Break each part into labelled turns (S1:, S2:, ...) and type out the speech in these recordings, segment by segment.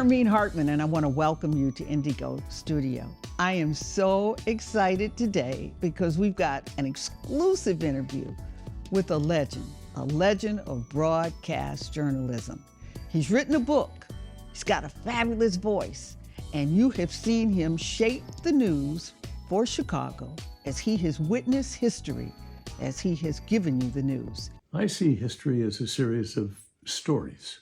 S1: Hermene Hartman, and I want to welcome you to NDIGO Studio. I am so excited today because we've got an exclusive interview with a legend of broadcast journalism. He's written a book, he's got a fabulous voice, and you have seen him shape the news for Chicago as he has witnessed history, as he has given you the news.
S2: I see history as a series of stories.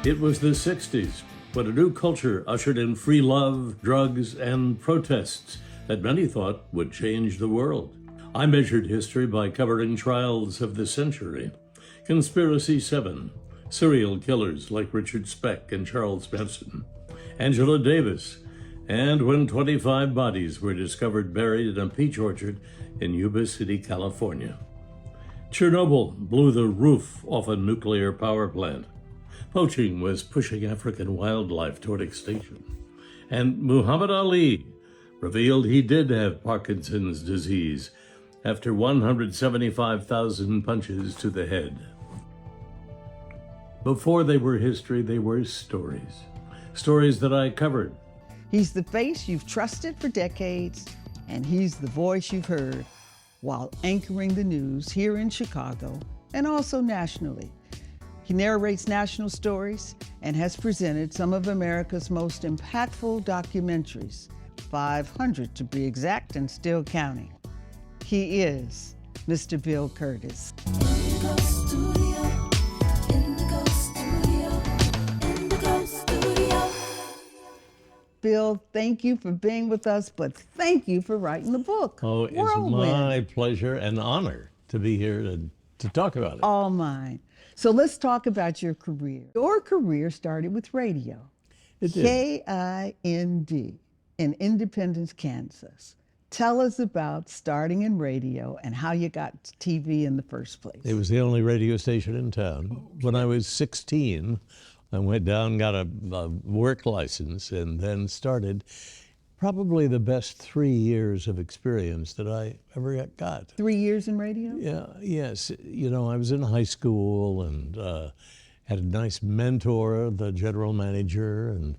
S2: It was the 60s, when a new culture ushered in free love, drugs, and protests that many thought would change the world. I measured history by covering trials of the century, Conspiracy 7, serial killers like Richard Speck and Charles Manson, Angela Davis, and when 25 bodies were discovered buried in a peach orchard in Yuba City, California. Chernobyl blew the roof off a nuclear power plant. Poaching was pushing African wildlife toward extinction. And Muhammad Ali revealed he did have Parkinson's disease after 175,000 punches to the head. Before they were history, they were stories. Stories that I covered.
S1: He's the face you've trusted for decades, and he's the voice you've heard while anchoring the news here in Chicago and also nationally. He narrates national stories and has presented some of America's most impactful documentaries, 500 to be exact and still counting. He is Mr. Bill Kurtis. NDIGO Studio, NDIGO Studio, NDIGO Studio. Bill, thank you for being with us, but thank you for writing the book.
S3: Oh, it's my pleasure and honor to be here to talk about it.
S1: All mine. So let's talk about your career. Your career started with radio.
S3: It did.
S1: KIND in Independence, Kansas. Tell us about starting in radio and how you got TV in the first place.
S3: It was the only radio station in town. Okay. When I was 16, I went down, got a work license, and then started probably the best 3 years of experience that I ever got.
S1: 3 years in radio?
S3: Yeah, yes. You know, I was in high school and had a nice mentor, the general manager, and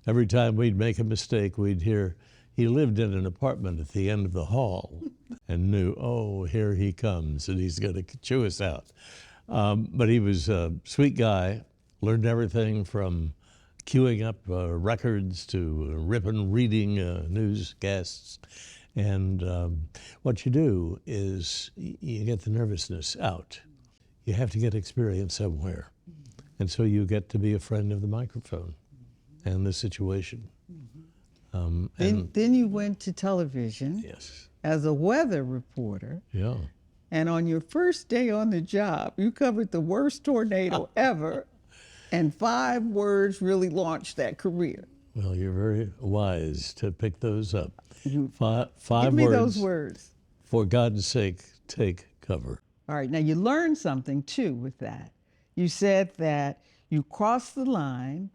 S3: every time we'd make a mistake, we'd hear, he lived in an apartment at the end of the hall and knew, oh, here he comes, and he's going to chew us out. But he was a sweet guy, learned everything from queuing up records to reading newscasts. And what you do is you get the nervousness out. You have to get experience somewhere. And so you get to be a friend of the microphone and the situation.
S1: Then you went to television.
S3: Yes.
S1: As a weather reporter.
S3: Yeah.
S1: And on your first day on the job, you covered the worst tornado ever. And 5 words really launched that career.
S3: Well, you're very wise to pick those up. Five
S1: Give me
S3: words.
S1: those words.
S3: For God's sake, take cover.
S1: All right, now you learned something too with that. You said that you crossed the line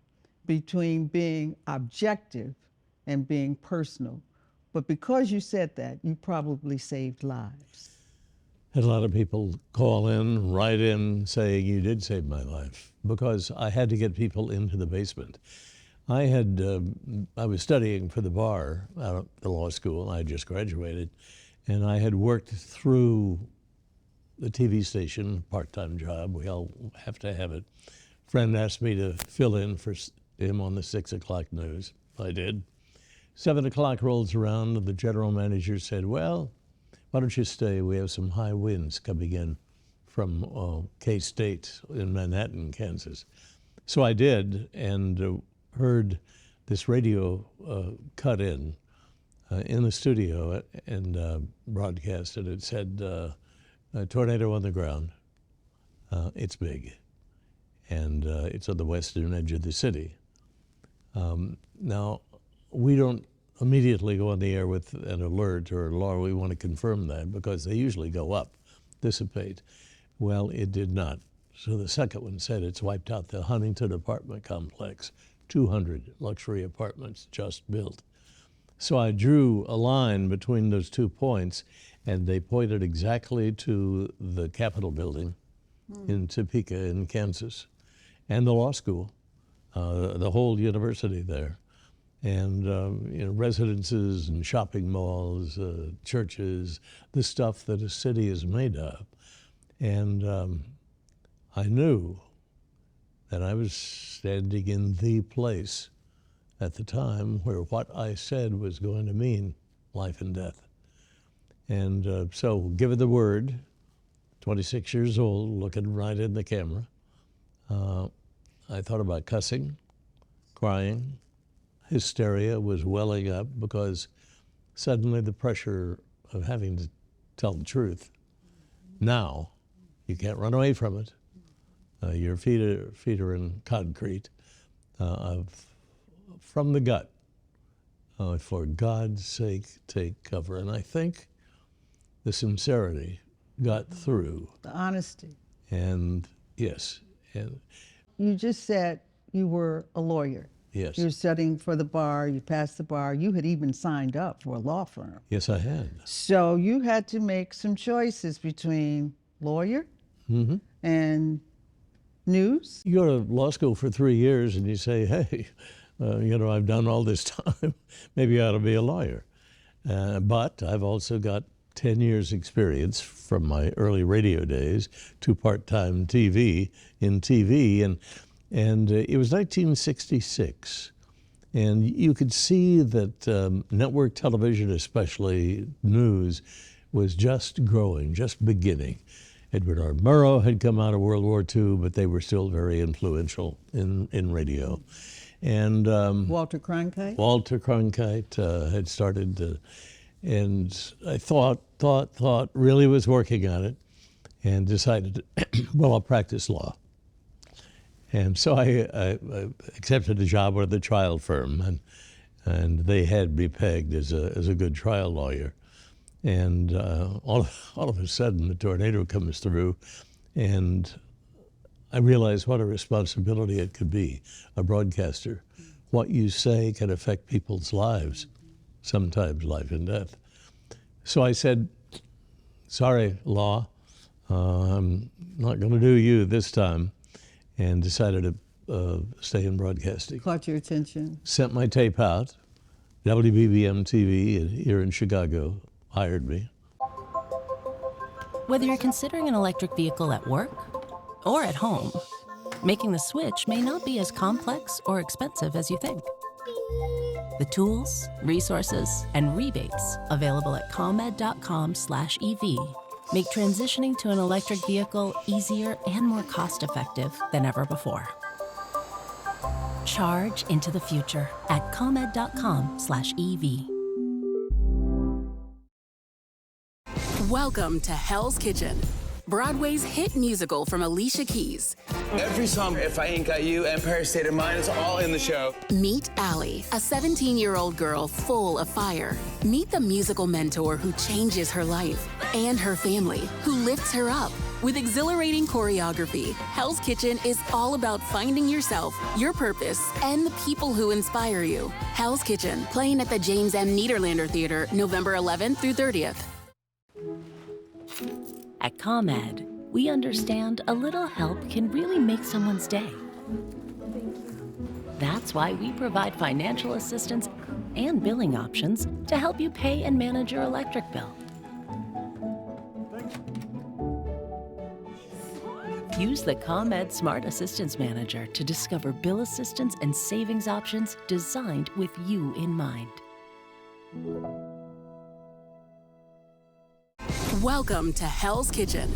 S1: between being objective and being personal. But because you said that, you probably saved lives.
S3: Had a lot of people call in, write in, saying you did save my life, because I had to get people into the basement. I was studying for the bar out at the law school. I had just graduated, and I had worked through the TV station, part-time job. We all have to have it. A friend asked me to fill in for him on the 6 o'clock news. I did. 7 o'clock rolls around, and the general manager said, well, why don't you stay? We have some high winds coming in from K-State in Manhattan, Kansas. So I did, and heard this radio cut in the studio and broadcast, and it said, a tornado on the ground. It's big, and it's on the western edge of the city. Now, we don't immediately go on the air with an alert or a law. We want to confirm that because they usually go up, dissipate. Well, it did not. So the second one said it's wiped out the Huntington apartment complex, 200 luxury apartments just built. So I drew a line between those 2 points, and they pointed exactly to the Capitol building in Topeka in Kansas. and the law school, the whole university there, and residences and shopping malls, churches, the stuff that a city is made of. And I knew that I was standing in the place at the time where what I said was going to mean life and death. And so, given the word, 26 years old, looking right in the camera, I thought about cussing, crying. Hysteria was welling up because suddenly the pressure of having to tell the truth. Now, you can't run away from it. Your feet are in concrete. From the gut, for God's sake, take cover. And I think the sincerity got through.
S1: The honesty.
S3: And yes. And
S1: You just said you were a lawyer.
S3: yes.
S1: You were studying for the bar, you passed the bar, you had even signed up for a law firm.
S3: Yes, I had.
S1: So you had to make some choices between lawyer and news.
S3: You go to law school for 3 years and you say, hey, I've done all this time. Maybe I ought to be a lawyer. But I've also got 10 years experience from my early radio days to part-time TV, and it was 1966. And you could see that network television, especially news, was just growing, just beginning. Edward R. Murrow had come out of World War II, but they were still very influential in radio. And
S1: Walter Cronkite?
S3: Walter Cronkite had started, and I thought, really was working on it, and decided, well, I'll practice law. And so I accepted a job with the trial firm, and they had me pegged as a good trial lawyer. And all of a sudden, the tornado comes through, and I realized what a responsibility it could be, a broadcaster. What you say can affect people's lives, sometimes life and death. So I said, sorry, law, I'm not going to do you this time, and decided to stay in broadcasting.
S1: Caught your attention.
S3: Sent my tape out. WBBM TV here in Chicago hired me.
S4: Whether you're considering an electric vehicle at work or at home, making the switch may not be as complex or expensive as you think. The tools, resources, and rebates available at ComEd.com/EV make transitioning to an electric vehicle easier and more cost-effective than ever before. Charge into the future at ComEd.com/EV.
S5: Welcome to Hell's Kitchen, Broadway's hit musical from Alicia Keys.
S6: Every song, If I Ain't Got You, Empire State of Mind, is all in the show.
S5: Meet Allie, a 17-year-old girl full of fire. Meet the musical mentor who changes her life and her family, who lifts her up. With exhilarating choreography, Hell's Kitchen is all about finding yourself, your purpose, and the people who inspire you. Hell's Kitchen, playing at the James M. Niederlander Theater, November 11th through 30th.
S4: At ComEd, we understand a little help can really make someone's day. That's why we provide financial assistance and billing options to help you pay and manage your electric bill. Use the ComEd Smart Assistance Manager to discover bill assistance and savings options designed with you in mind.
S5: Welcome to Hell's Kitchen,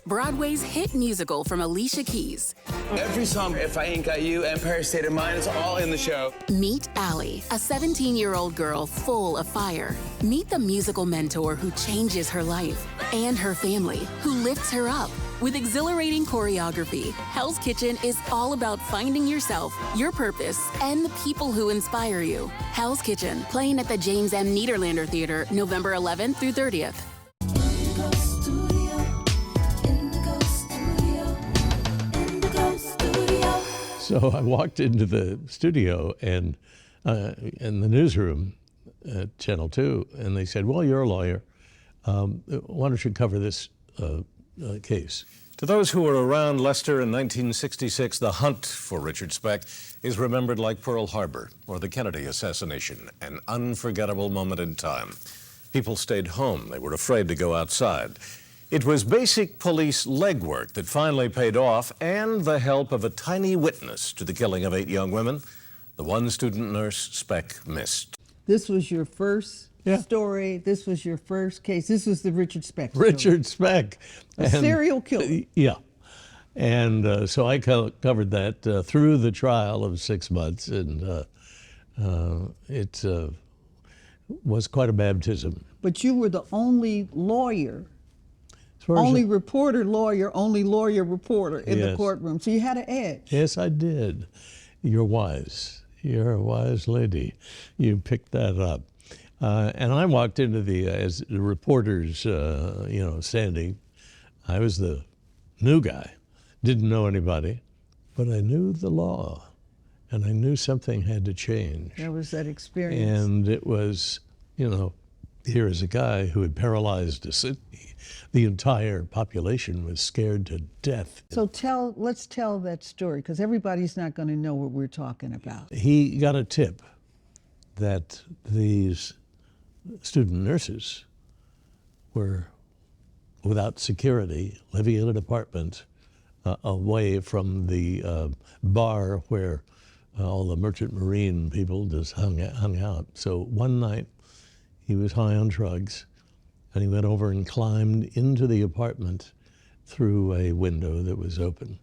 S5: Broadway's hit musical from Alicia Keys.
S6: Every song, If I Ain't Got You, Empire State of Mind, is all in the show.
S5: Meet Allie, a 17-year-old girl full of fire. Meet the musical mentor who changes her life and her family, who lifts her up. With exhilarating choreography, Hell's Kitchen is all about finding yourself, your purpose, and the people who inspire you. Hell's Kitchen, playing at the James M. Niederlander Theater, November 11th through 30th.
S3: So I walked into the studio and in the newsroom at Channel 2, and they said, well, you're a lawyer. Why don't you cover this case
S7: To those who were around Leicester in 1966, the hunt for Richard Speck is remembered like Pearl Harbor or the Kennedy assassination, an unforgettable moment in time. People stayed home. They were afraid to go outside. It was basic police legwork that finally paid off, and the help of a tiny witness to the killing of 8 young women, the one student nurse Speck missed.
S1: This was your first story. This was your first case. This was the Richard Speck story.
S3: Richard Speck.
S1: A serial killer.
S3: Yeah. And so I covered that through the trial of 6 months, and it was quite a baptism.
S1: But you were the only lawyer,
S3: Only
S1: reporter, reporter in the courtroom. So you had an edge.
S3: Yes, I did. You're wise. You're a wise lady. You picked that up. And I walked into as the reporters, standing. I was the new guy, didn't know anybody, but I knew the law, and I knew something had to change.
S1: There was that experience.
S3: And it was, here is a guy who had paralyzed a city. The entire population was scared to death.
S1: So let's tell that story, because everybody's not going to know what we're talking about.
S3: He got a tip that these student nurses were without security, living in an apartment away from the bar where all the merchant marine people just hung out. So one night he was high on drugs, and he went over and climbed into the apartment through a window that was open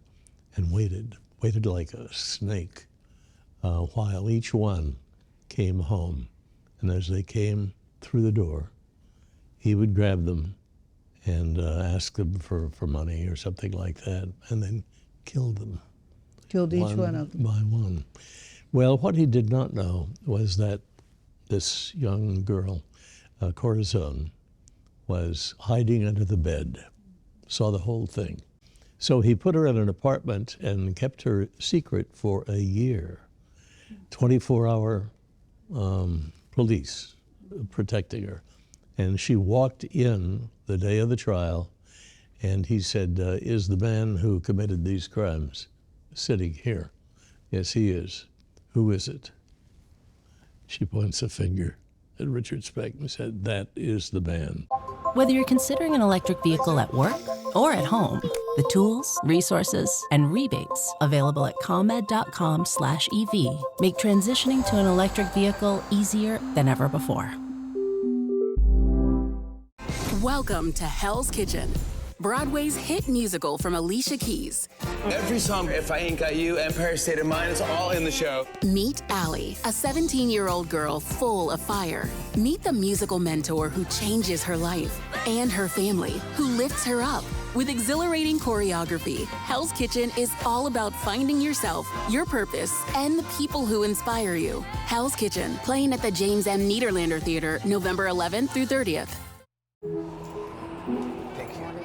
S3: and waited like a snake while each one came home. And as they came through the door, he would grab them and ask them for money or something like that, and then killed them.
S1: Killed each one of them.
S3: By one. Well, what he did not know was that this young girl, Corazon, was hiding under the bed, saw the whole thing. So he put her in an apartment and kept her secret for a year. 24-hour police protecting her. And she walked in the day of the trial, and he said, is the man who committed these crimes sitting here? Yes, he is. Who is it? She points a finger at Richard Speck and said, that is the man.
S4: Whether you're considering an electric vehicle at work or at home, the tools, resources, and rebates available at ComEd.com/EV make transitioning to an electric vehicle easier than ever before.
S5: Welcome to Hell's Kitchen, Broadway's hit musical from Alicia Keys.
S6: Every song, If I Ain't Got You, Empire State of Mind, it's all in the show.
S5: Meet Allie, a 17-year-old girl full of fire. Meet the musical mentor who changes her life and her family, who lifts her up. With exhilarating choreography, Hell's Kitchen is all about finding yourself, your purpose, and the people who inspire you. Hell's Kitchen, playing at the James M. Niederlander Theater, November 11th through 30th.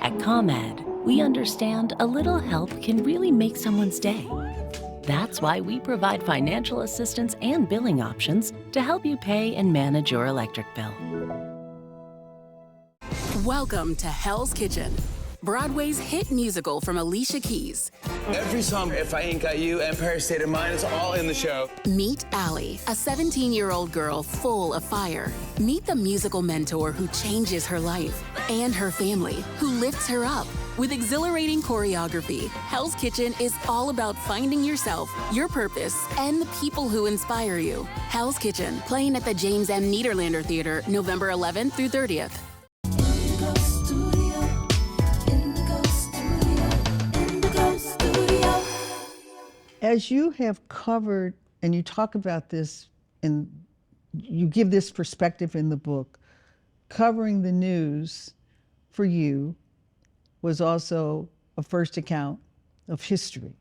S4: At ComEd, we understand a little help can really make someone's day. That's why we provide financial assistance and billing options to help you pay and manage your electric bill.
S5: Welcome to Hell's Kitchen, Broadway's hit musical from Alicia Keys.
S6: Every song, If I Ain't Got You, Empire State of Mind, it's all in the show.
S5: Meet Allie, a 17-year-old girl full of fire. Meet the musical mentor who changes her life and her family, who lifts her up. With exhilarating choreography, Hell's Kitchen is all about finding yourself, your purpose, and the people who inspire you. Hell's Kitchen, playing at the James M. Niederlander Theater, November 11th through 30th.
S1: As you have covered, and you talk about this, and you give this perspective in the book, covering the news for you was also a first account of history.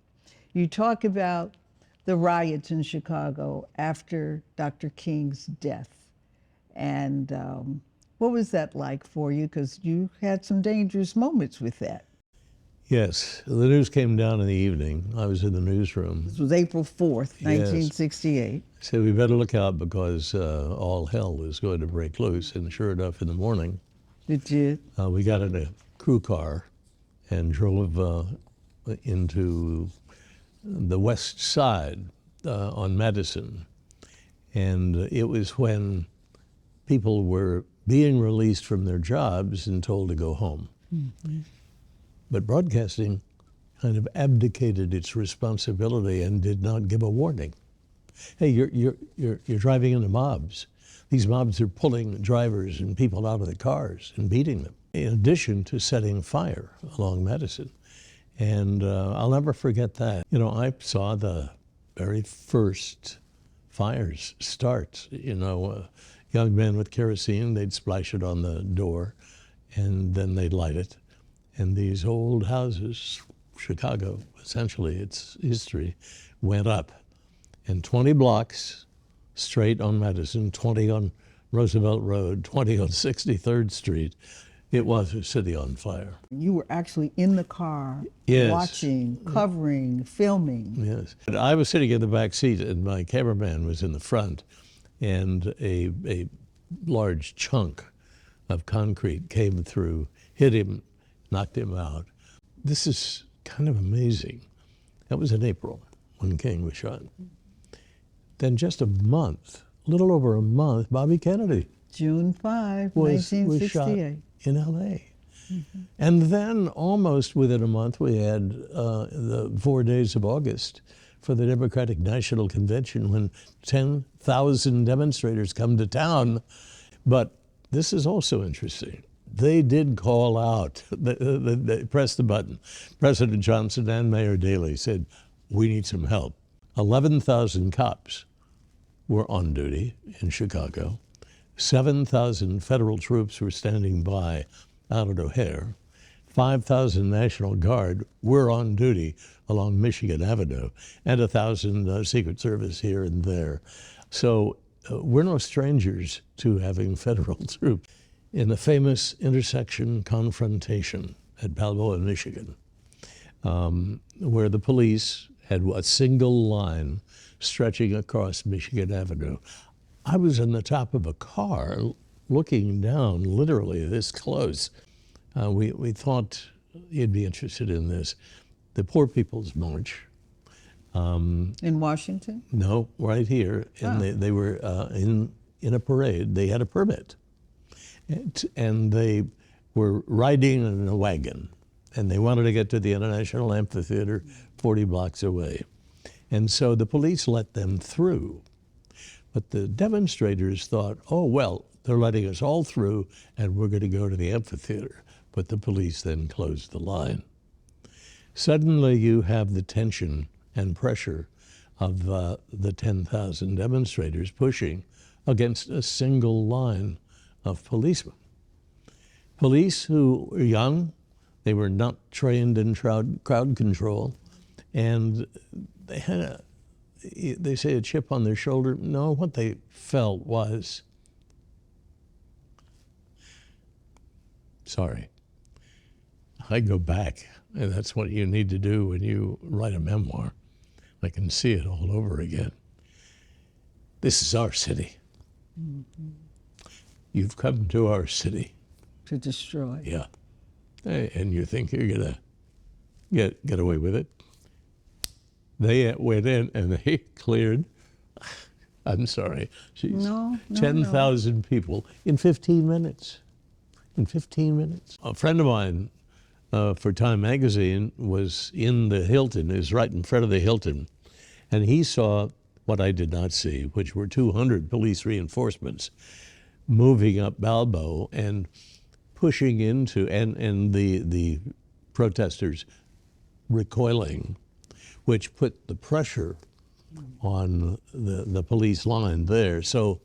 S1: You talk about the riots in Chicago after Dr. King's death. And what was that like for you? Because you had some dangerous moments with that.
S3: Yes, the news came down in the evening. I was in the newsroom.
S1: This was April 4th, 1968.
S3: Said we better look out because all hell is going to break loose. And sure enough, in the morning,
S1: It did.
S3: we got in a crew car and drove into the west side on Madison. And it was when people were being released from their jobs and told to go home. Mm-hmm. But broadcasting kind of abdicated its responsibility and did not give a warning. Hey, you're driving into mobs. These mobs are pulling drivers and people out of the cars and beating them, in addition to setting fire along Madison. And I'll never forget that. You know, I saw the very first fires start. You know, young men with kerosene, they'd splash it on the door, and then they'd light it. And these old houses, Chicago, essentially its history, went up. And 20 blocks straight on Madison, 20 on Roosevelt Road, 20 on 63rd Street, it was a city on fire.
S1: You were actually in the car,
S3: yes,
S1: watching, covering, filming.
S3: Yes. And I was sitting in the back seat and my cameraman was in the front, and a large chunk of concrete came through, hit him, knocked him out. This is kind of amazing. That was in April when King was shot. Then just a month, a little over a month, Bobby Kennedy
S1: June 5,
S3: was
S1: 1968.
S3: shot in L.A. Mm-hmm. And then almost within a month, we had the 4 days of August for the Democratic National Convention, when 10,000 demonstrators come to town. But this is also interesting. They did call out, they pressed the button. President Johnson and Mayor Daley said, we need some help. 11,000 cops were on duty in Chicago. 7,000 federal troops were standing by out at O'Hare. 5,000 National Guard were on duty along Michigan Avenue, and 1,000 Secret Service here and there. So we're no strangers to having federal troops. In the famous intersection confrontation at Balboa, Michigan, where the police had a single line stretching across Michigan Avenue, I was on the top of a car looking down, literally this close. We thought you'd be interested in this. The Poor People's March.
S1: In Washington?
S3: No, right here. And they were in a parade. They had a permit. And they were riding in a wagon. And they wanted to get to the International Amphitheater 40 blocks away. And so the police let them through. But the demonstrators thought, oh, well, they're letting us all through, and we're going to go to the amphitheater. But the police then closed the line. Suddenly you have the tension and pressure of the 10,000 demonstrators pushing against a single line of policemen. Police who were young, they were not trained in crowd control, and they had they say a chip on their shoulder. No, what they felt was, sorry, I go back, and that's what you need to do when you write a memoir. I can see it all over again. This is our city. Mm-hmm. You've come to our city.
S1: To destroy.
S3: Yeah. And you think you're gonna get away with it. They went in and they cleared, I'm sorry, 10,000 people in 15 minutes. In 15 minutes. A friend of mine for Time magazine was in the Hilton, is right in front of the Hilton, and he saw what I did not see, which were 200 police reinforcements moving up Balboa and pushing into, and the protesters recoiling, which put the pressure on the police line there. So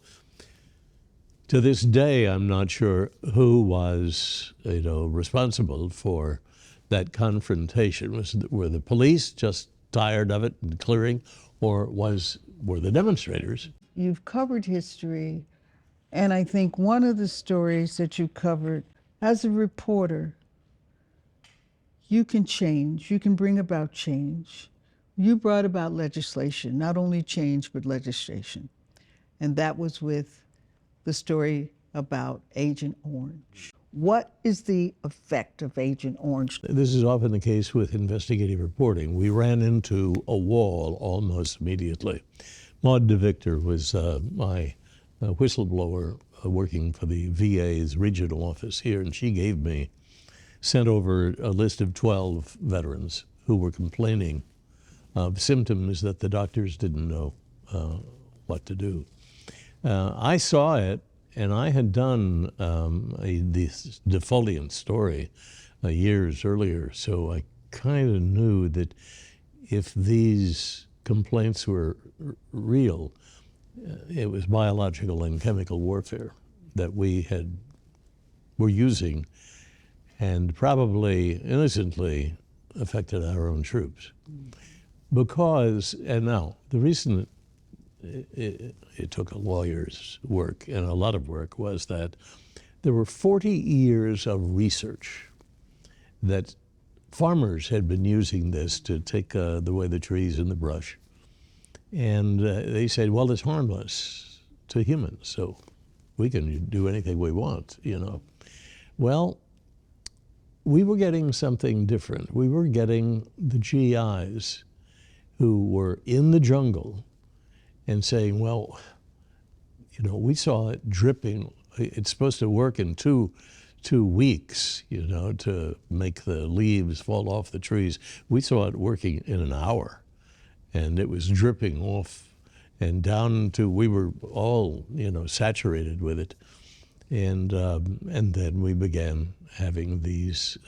S3: to this day, I'm not sure who was, responsible for that confrontation. Were the police just tired of it and clearing, or were the demonstrators?
S1: You've covered history, and I think one of the stories that you covered, as a reporter, you can change, you can bring about change. You brought about legislation, not only change, but legislation. And that was with the story about Agent Orange. What is the effect of Agent Orange?
S3: This is often the case with investigative reporting. We ran into a wall almost immediately. Maud DeVictor was my whistleblower working for the VA's regional office here, and she sent over a list of 12 veterans who were complaining of symptoms that the doctors didn't know what to do. I saw it, and I had done this defoliant story years earlier, so I kind of knew that if these complaints were real, it was biological and chemical warfare that we were using, and probably innocently affected our own troops. Because, and now, the reason it took a lawyer's work and a lot of work was that there were 40 years of research that farmers had been using this to take away the trees and the brush. And they said, well, it's harmless to humans, so we can do anything we want, you know. Well, we were getting something different. We were getting the GIs who were in the jungle and saying, well, you know, we saw it dripping. It's supposed to work in two weeks, you know, to make the leaves fall off the trees. We saw it working in an hour, and it was dripping off and down to, we were all, you know, saturated with it. And then we began having these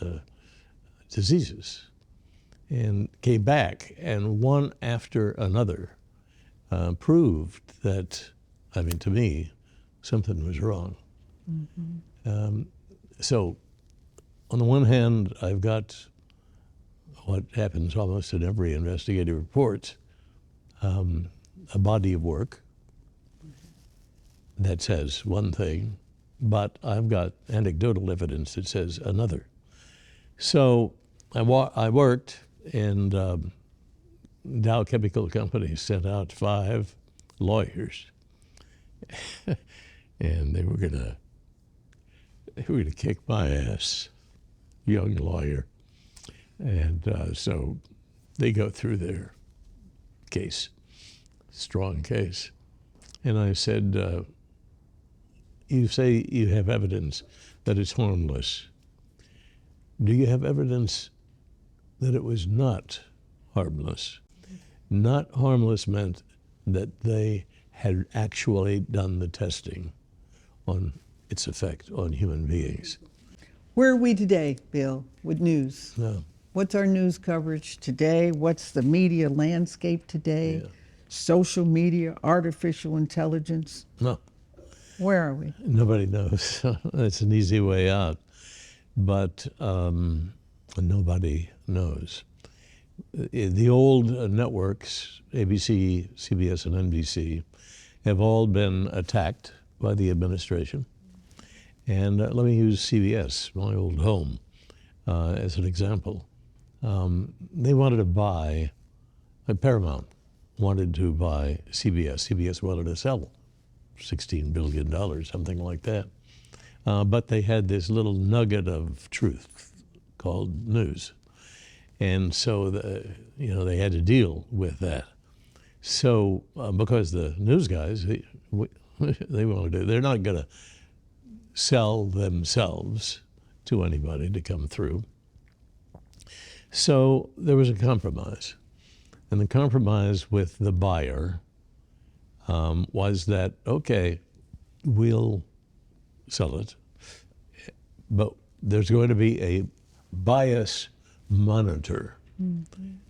S3: diseases and came back, and one after another proved that, I mean, to me, something was wrong. Mm-hmm. So on the one hand, I've got what happens almost in every investigative report, a body of work that says one thing, but I've got anecdotal evidence that says another. So I worked, and Dow Chemical Company sent out 5 lawyers, and they were gonna kick my ass, young lawyer. And so they go through their case, strong case. And I said, you say you have evidence that it's harmless. Do you have evidence that it was not harmless? Not harmless meant that they had actually done the testing on its effect on human beings.
S1: Where are we today, Bill, with news?
S3: No.
S1: What's our news coverage today? What's the media landscape today?
S3: Yeah.
S1: Social media, artificial intelligence?
S3: No.
S1: Where are we?
S3: Nobody knows. It's an easy way out. But nobody knows. The old networks, ABC, CBS, and NBC, have all been attacked by the administration. And let me use CBS, my old home, as an example. They wanted to buy, Paramount wanted to buy CBS. CBS wanted to sell $16 billion, something like that. But they had this little nugget of truth called news. And so, they had to deal with that. So, because the news guys, they want to do, they're not going to sell themselves to anybody to come through. So there was a compromise. And the compromise with the buyer was that, okay, we'll sell it, but there's going to be a bias monitor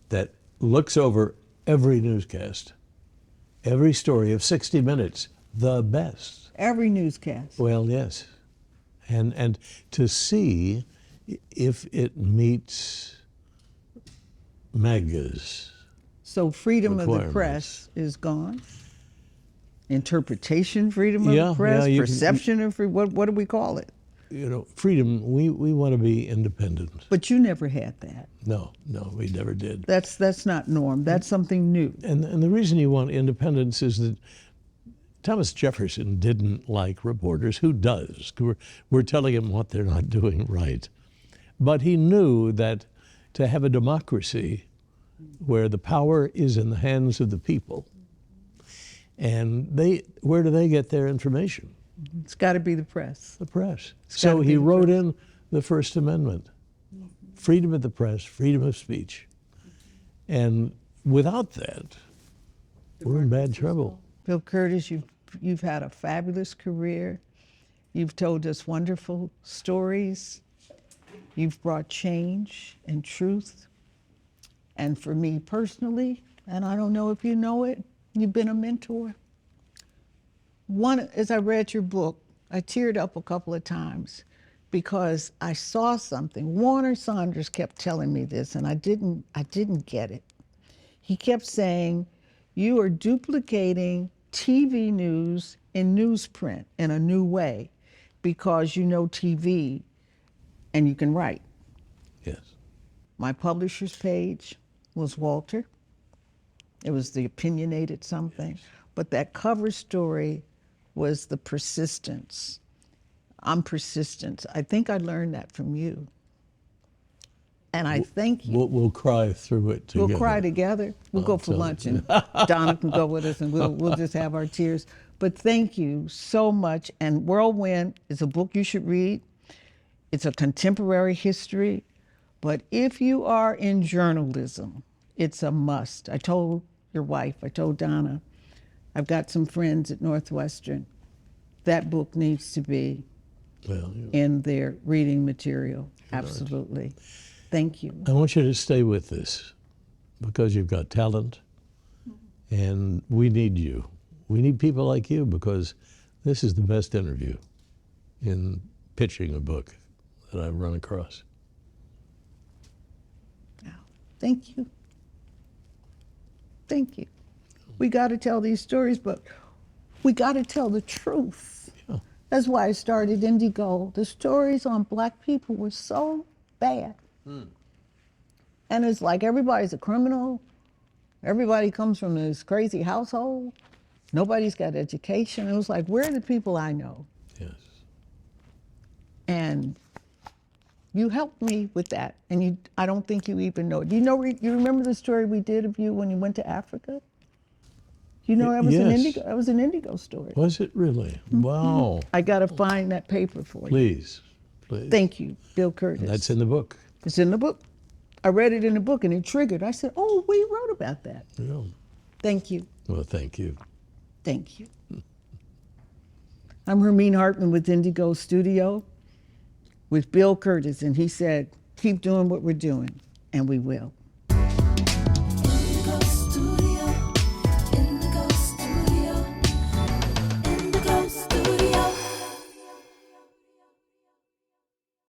S3: that looks over every newscast, every story of 60 Minutes, the best.
S1: Every newscast.
S3: Well, yes. And to see if it meets MAGA's
S1: So freedom of the press is gone? Interpretation freedom of the press? Perception of freedom? What do we call it?
S3: Freedom, we want to be independent.
S1: But you never had that.
S3: No, we never did.
S1: That's not norm. That's something new.
S3: And the reason you want independence is that Thomas Jefferson didn't like reporters. Who does? We're telling him what they're not doing right. But he knew that to have a democracy where the power is in the hands of the people, and where do they get their information?
S1: It's got to be the press.
S3: The press.
S1: It's
S3: So
S1: gotta be
S3: he
S1: the
S3: wrote
S1: press.
S3: in the First Amendment, freedom of the press, freedom of speech. And without that, we're in bad trouble.
S1: Bill Kurtis, you've had a fabulous career. You've told us wonderful stories. You've brought change and truth. And for me personally, and I don't know if you know it, you've been a mentor. As I read your book, I teared up a couple of times because I saw something. Warner Saunders kept telling me this, and I didn't get it. He kept saying, you are duplicating TV news in newsprint in a new way because you know TV and you can write.
S3: Yes.
S1: My publisher's page was Walter. It was the opinionated something. Yes. But that cover story was the persistence. I'm persistent. I think I learned that from you. And I thank you.
S3: We'll cry through it together.
S1: We'll cry together. We'll go for lunch, and Donna can go with us, and we'll just have our tears. But thank you so much. And Whirlwind is a book you should read. It's a contemporary history. But if you are in journalism, it's a must. I told your wife, I told Donna, I've got some friends at Northwestern. That book needs to be in their reading material. Absolutely. Right. Thank you.
S3: I want you to stay with this because you've got talent and we need you. We need people like you because this is the best interview in pitching a book that I've run across.
S1: Thank you. Thank you. We got to tell these stories, but we got to tell the truth. Yeah. That's why I started NDIGO. The stories on Black people were so bad. And it's like everybody's a criminal. Everybody comes from this crazy household. Nobody's got education. It was like, where are the people I know?
S3: Yes.
S1: And you helped me with that. And I don't think you even know it. Do you know, you remember the story we did of you when you went to Africa? You know, that was
S3: yes.
S1: an NDIGO. That was an NDIGO story.
S3: Was it really? Wow.
S1: I got to find that paper for you.
S3: Please, please.
S1: Thank you, Bill Kurtis.
S3: And that's in the book.
S1: It's in the book. I read it in the book and it triggered. I said, oh, we wrote about that.
S3: Yeah.
S1: Thank you.
S3: Well, thank you.
S1: Thank you. I'm Hermene Hartman with NDIGO Studio with Bill Kurtis, and he said, keep doing what we're doing, and we will.